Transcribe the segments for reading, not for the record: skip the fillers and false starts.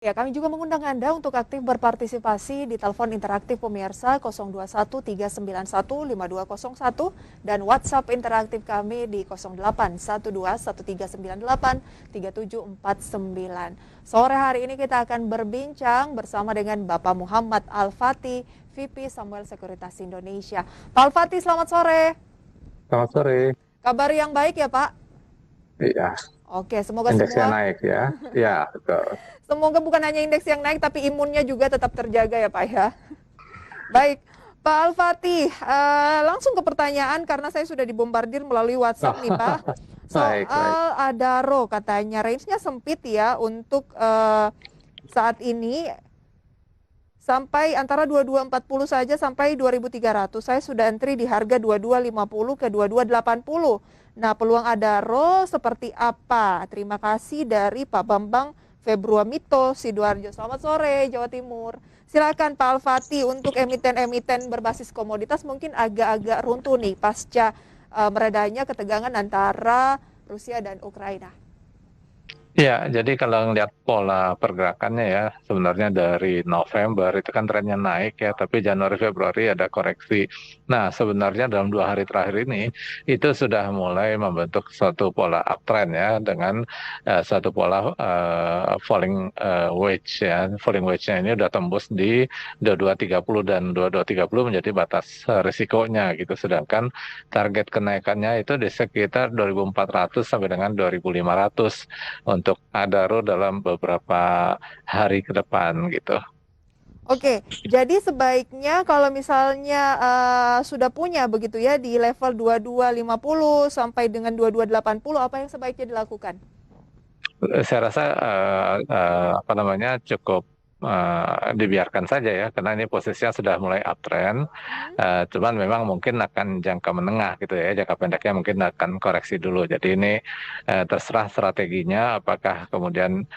Ya, kami juga mengundang Anda untuk aktif berpartisipasi di telepon interaktif pemirsa 021 391 5201 dan WhatsApp interaktif kami di 0812 1398 3749. Sore hari ini kita akan berbincang bersama dengan Bapak Muhammad Al-Fatih, VP Samuel Sekuritas Indonesia. Pak Al-Fatih, selamat sore. Selamat sore. Kabar yang baik ya, Pak? Iya, Oke, semoga indeksnya semua naik ya. Iya, betul. semoga bukan hanya indeks yang naik tapi imunnya juga tetap terjaga ya, Pak ya. Baik, Pak Al-Fatih, langsung ke pertanyaan karena saya sudah dibombardir melalui WhatsApp nih Pak. Baik, baik. Soal Adaro katanya range-nya sempit ya untuk saat ini sampai antara 2240 saja sampai 2300. Saya sudah entry di harga 2250 ke 2280. Nah, peluang Adaro seperti apa? Terima kasih dari Pak Bambang Februamito Sidoarjo. Selamat sore, Jawa Timur. Silakan Pak Al-Fatih untuk emiten-emiten berbasis komoditas mungkin agak-agak runtuh nih pasca meredanya ketegangan antara Rusia dan Ukraina. Ya, jadi kalau ngelihat pola pergerakannya ya, sebenarnya dari November itu kan trennya naik ya, tapi Januari Februari ada koreksi. Nah, sebenarnya dalam 2 hari terakhir ini itu sudah mulai membentuk suatu pola uptrend ya, dengan suatu pola falling wedge ya. Falling wedge-nya ini udah tembus di 2230 dan 2230 menjadi batas risikonya gitu. Sedangkan target kenaikannya itu di sekitar 2400 sampai dengan 2500 untuk Adaro dalam beberapa hari ke depan gitu. Oke, jadi sebaiknya kalau misalnya sudah punya begitu ya di level 2250 sampai dengan 2280 apa yang sebaiknya dilakukan? Saya rasa apa namanya cukup dibiarkan saja ya, karena ini posisinya sudah mulai uptrend. Hmm? Cuman memang mungkin akan jangka menengah gitu ya, jangka pendeknya mungkin akan koreksi dulu. Jadi ini terserah strateginya, apakah kemudian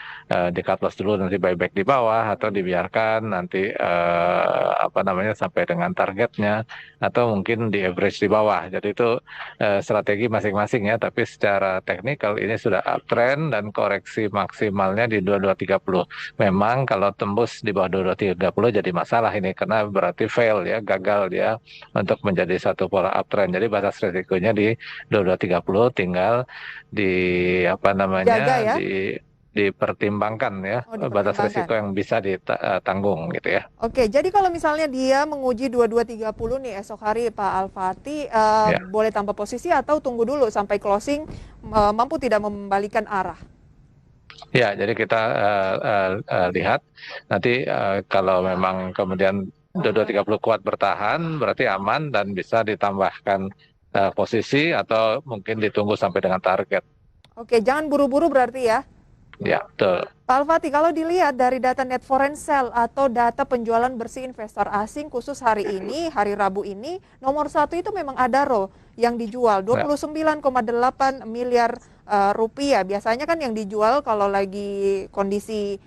di cut loss dulu nanti buyback di bawah, atau dibiarkan nanti apa namanya sampai dengan targetnya, atau mungkin di average di bawah. Jadi itu strategi masing-masing ya, tapi secara teknikal ini sudah uptrend dan koreksi maksimalnya di 2230. Memang kalau tembus di bawah 2230 jadi masalah ini, karena berarti fail ya, gagal dia untuk menjadi satu pola uptrend. Jadi batas risikonya di 2230, tinggal di apa Jaga namanya ya? dipertimbangkan ya, Oh, batas risiko dipertimbangkan. yang bisa ditanggung gitu ya. Oke, jadi kalau misalnya dia menguji 2230 nih esok hari Pak Al-Fatih, Ya. boleh tambah posisi atau tunggu dulu sampai closing mampu tidak membalikan arah? Ya, jadi kita lihat nanti kalau memang kemudian 2230 kuat bertahan, berarti aman dan bisa ditambahkan posisi, atau mungkin ditunggu sampai dengan target. Oke, jangan buru-buru berarti ya? Ya, betul. Pak Alfati, kalau dilihat dari data net foreign sale atau data penjualan bersih investor asing khusus hari ini, hari Rabu ini, nomor satu itu memang Adaro yang dijual Ya. 29,8 miliar rupiah. Biasanya kan yang dijual kalau lagi kondisi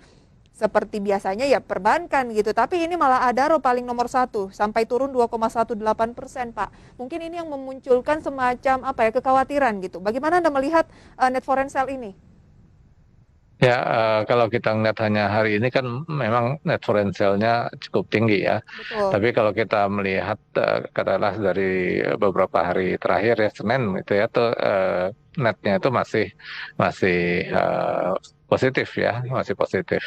seperti biasanya ya perbankan gitu. Tapi ini malah Adaro paling nomor satu sampai turun 2,18%, Pak. Mungkin ini yang memunculkan semacam apa ya kekhawatiran gitu. Bagaimana Anda melihat net foreign sale ini? Ya, kalau kita ngeliat hanya hari ini kan memang net foreign sale-nya cukup tinggi ya. Betul. Tapi kalau kita melihat katakanlah dari beberapa hari terakhir ya, Senin itu ya tuh netnya itu masih masih positif ya, masih positif.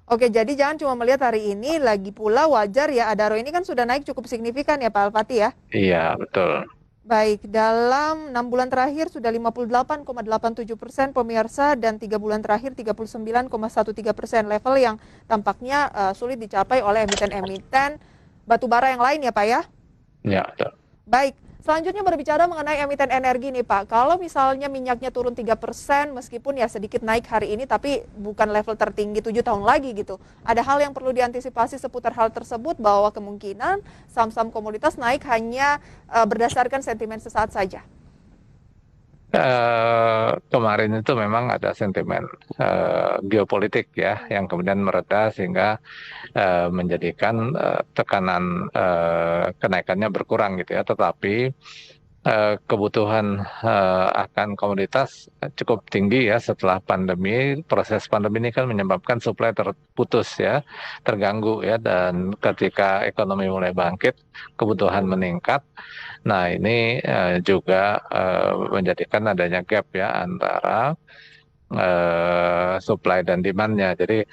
Oke, jadi jangan cuma melihat hari ini, lagi pula wajar ya Adaro ini kan sudah naik cukup signifikan ya Pak Alfati ya. Iya, betul. Baik, dalam 6 bulan terakhir sudah 58,87% pemirsa dan 3 bulan terakhir 39,13% level yang tampaknya sulit dicapai oleh emiten-emiten batubara yang lain ya Pak ya. Ya, betul. Baik, selanjutnya berbicara mengenai emiten energi nih Pak. Kalau misalnya minyaknya turun 3%, meskipun ya sedikit naik hari ini, tapi bukan level tertinggi 7 tahun lagi gitu. Ada hal yang perlu diantisipasi seputar hal tersebut bahwa kemungkinan saham-saham komoditas naik hanya berdasarkan sentimen sesaat saja. Kemarin itu memang ada sentimen geopolitik ya, yang kemudian mereda sehingga menjadikan tekanan kenaikannya berkurang gitu ya. Tetapi kebutuhan akan komoditas cukup tinggi ya setelah pandemi. Proses pandemi ini kan menyebabkan supply terputus ya, terganggu ya, dan ketika ekonomi mulai bangkit, kebutuhan meningkat. Nah, ini juga menjadikan adanya gap ya antara supply dan demand-nya. Jadi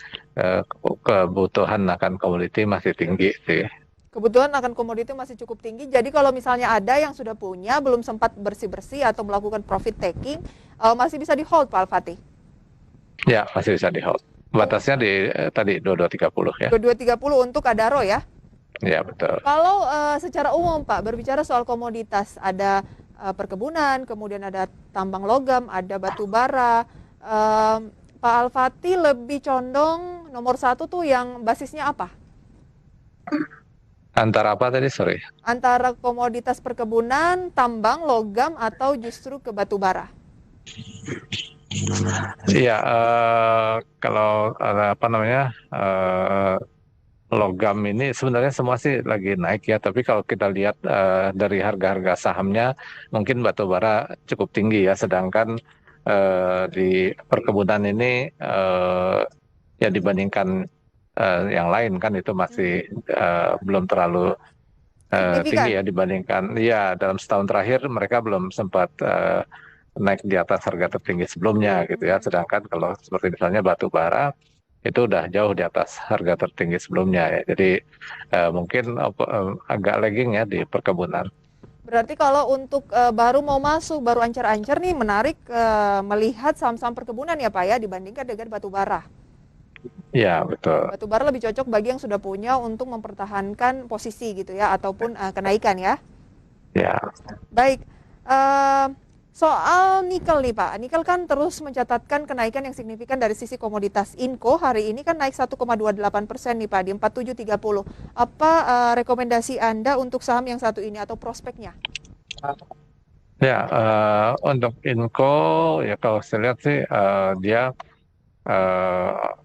kebutuhan akan komoditi masih tinggi sih. Kebutuhan akan komoditi masih cukup tinggi. Jadi kalau misalnya ada yang sudah punya, belum sempat bersih-bersih atau melakukan profit taking, masih bisa di hold Pak Al-Fatih? Ya, masih bisa di hold. Batasnya di tadi 2230 ya. 2230 untuk Adaro ya? Ya, betul. Kalau secara umum Pak, berbicara soal komoditas, ada perkebunan, kemudian ada tambang logam, ada batu bara. Pak Al-Fatih lebih condong nomor satu tuh yang basisnya apa? Antara apa tadi, sorry? Antara komoditas perkebunan, tambang, logam, atau justru ke batu bara? Iya, kalau apa namanya logam ini sebenarnya semua sih lagi naik ya. Tapi kalau kita lihat dari harga-harga sahamnya, mungkin batu bara cukup tinggi ya. Sedangkan di perkebunan ini ya dibandingkan yang lain kan itu masih belum terlalu tinggi Signifikan. ya dibandingkan. Ya, dalam setahun terakhir mereka belum sempat naik di atas harga tertinggi sebelumnya gitu ya. Sedangkan kalau seperti misalnya batu bara itu udah jauh di atas harga tertinggi sebelumnya ya. Jadi mungkin agak lagging ya di perkebunan. Berarti kalau untuk baru mau masuk, baru ancar-ancar nih, menarik melihat saham-saham perkebunan ya Pak ya, dibandingkan dengan batu bara. Ya, betul. Batu bara lebih cocok bagi yang sudah punya untuk mempertahankan posisi gitu ya, ataupun kenaikan ya. Ya. Baik, eh, soal nikel nih Pak. Nikel kan terus mencatatkan kenaikan yang signifikan dari sisi komoditas. Inco hari ini kan naik 1,28% nih Pak, di 4730. Apa rekomendasi Anda untuk saham yang satu ini atau prospeknya? Ya, untuk Inco ya kalau saya lihat sih dia eh,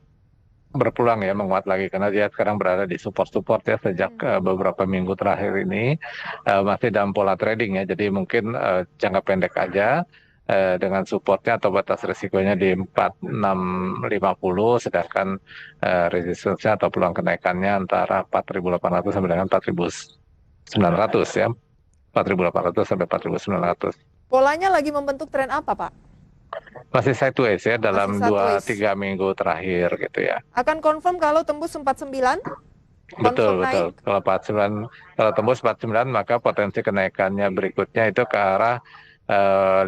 berpulang ya menguat lagi karena dia sekarang berada di support-support ya sejak beberapa minggu terakhir ini masih dalam pola trading ya. Jadi mungkin jangka pendek aja dengan supportnya atau batas risikonya di 4650, sedangkan resistance-nya atau peluang kenaikannya antara 4800 sampai dengan 4900 ya. 4800 sampai 4900. Polanya lagi membentuk tren apa Pak? Masih sideways ya Masih dalam sideways. 2-3 minggu terakhir gitu ya. Akan confirm kalau tembus 49? Betul, Confirm betul. naik? Kalau 49, kalau tembus 49 maka potensi kenaikannya berikutnya itu ke arah 5.000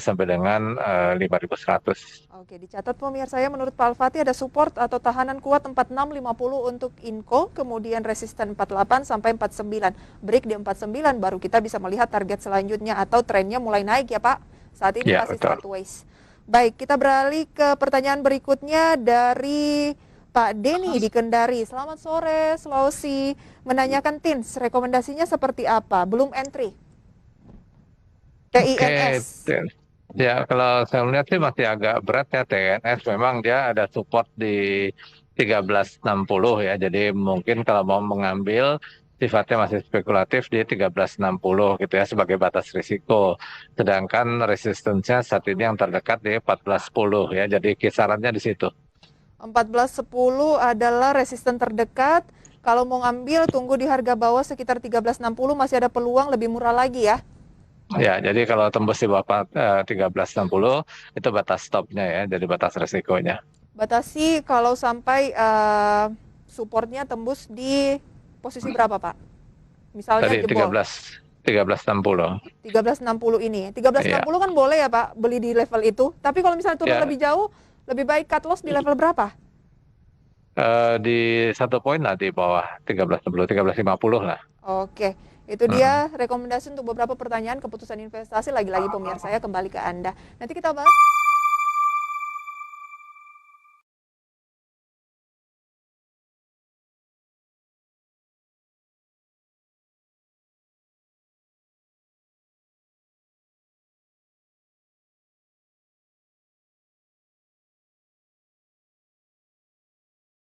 sampai dengan 5.100. Oke, dicatat pemirsa saya, menurut Pak Al-Fatih ada support atau tahanan kuat 4650 untuk Inco, kemudian resisten 48 sampai 49. Break di 49 baru kita bisa melihat target selanjutnya atau trennya mulai naik ya Pak. Saat ini Ya, masih betul. sideways. Baik, kita beralih ke pertanyaan berikutnya dari Pak Denny di Kendari. Selamat sore, Sulawesi. Menanyakan TINS, rekomendasinya seperti apa? Belum entry. Oke, TINS. ya kalau saya melihat sih masih agak berat ya TNS. Memang dia ada support di 1360 ya. Jadi mungkin kalau mau mengambil sifatnya masih spekulatif di 1360 gitu ya sebagai batas risiko. Sedangkan resistance-nya saat ini yang terdekat di 1410 ya. Jadi kisarannya di situ. 1410 adalah resisten terdekat. Kalau mau ngambil tunggu di harga bawah sekitar 1360, masih ada peluang lebih murah lagi ya. Ya, jadi kalau tembus di bawah 1360 itu batas stopnya ya, jadi batas risikonya. Batasi kalau sampai supportnya tembus di posisi berapa Pak? Misalnya Tadi jebol 1360. 1360 ini. Iya. 1360 kan boleh ya Pak beli di level itu. Tapi kalau misalnya turun Ya, lebih jauh, lebih baik cut loss di level berapa? di satu poin lah di bawah 1360, 1350 lah. Oke, itu Hmm. dia rekomendasi untuk beberapa pertanyaan keputusan investasi. Lagi-lagi pemirsa saya kembali ke Anda. Nanti kita bahas.